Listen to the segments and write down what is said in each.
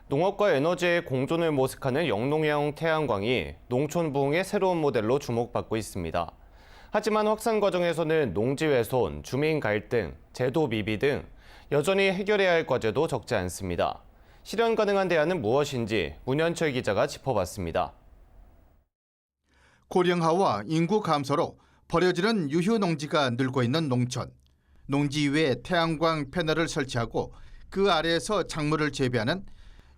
농업과 에너지의 공존을 모색하는 영농형 태양광이 농촌 부흥의 새로운 모델로 주목받고 있습니다. 하지만 확산 과정에서는 농지 훼손, 주민 갈등, 제도 미비 등 여전히 해결해야 할 과제도 적지 않습니다. 실현 가능한 대안은 무엇인지 문현철 기자가 짚어봤습니다. 고령화와 인구 감소로 버려지는 유휴 농지가 늘고 있는 농촌. 농지 위에 태양광 패널을 설치하고 그 아래에서 작물을 재배하는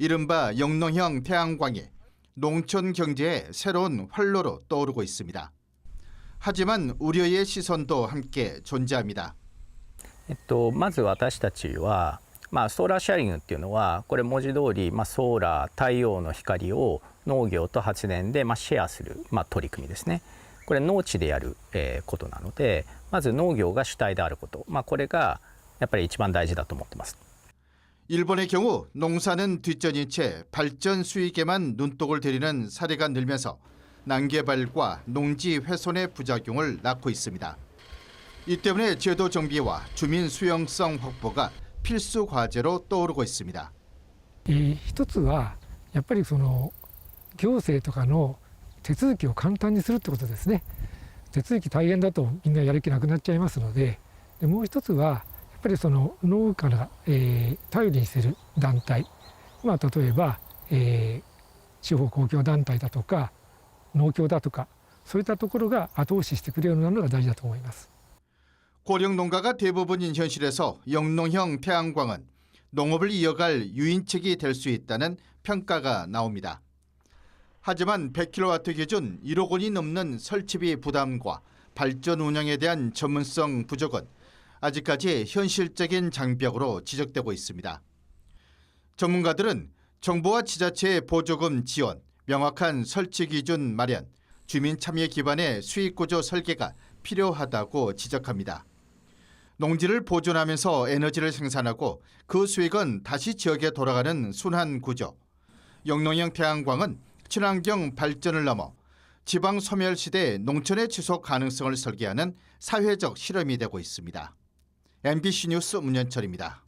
이른바 영농형 태양광이 농촌 경제의 새로운 활로로 떠오르고 있습니다. 하지만 우려의 시선도 함께 존재합니다. まず私たちは、ソーラーシェアリングっていうのはこれ文字通り、ソーラー太陽の光を農業と発電で、シェアする、取り組みですね。これ農地でやる、ことなので、まず農業が主体であること、これがやっぱり一番大事だと思ってます。 일본의 경우 농사는 뒷전인 채 발전 수익에만 눈독을 들이는 사례가 늘면서 난개발과 농지 훼손의 부작용을 낳고 있습니다. 이 때문에 제도 정비와 주민 수용성 확보가 필수 과제로 떠오르고 있습니다. 一つはやっぱりその行政とかの手続きを簡単にするってことですね。手続き大変だとみんなやる気なくなっちゃいますので、もう一つはやっぱりその農家が頼りにする団体、例えば地方公共団体だとか農協だとかそういったところが後押ししてくれるようになるのが大事だと思います。 고령 농가가 대부분인 현실에서 영농형 태양광은 농업을 이어갈 유인책이 될 수 있다는 평가가 나옵니다. 하지만 100kW 기준 1억 원이 넘는 설치비 부담과 발전 운영에 대한 전문성 부족은 아직까지 현실적인 장벽으로 지적되고 있습니다. 전문가들은 정부와 지자체의 보조금 지원, 명확한 설치 기준 마련, 주민 참여 기반의 수익 구조 설계가 필요하다고 지적합니다. 농지를 보존하면서 에너지를 생산하고 그 수익은 다시 지역에 돌아가는 순환 구조. 영농형 태양광은 친환경 발전을 넘어 지방 소멸 시대 농촌의 지속 가능성을 설계하는 사회적 실험이 되고 있습니다. MBC 뉴스 문현철입니다.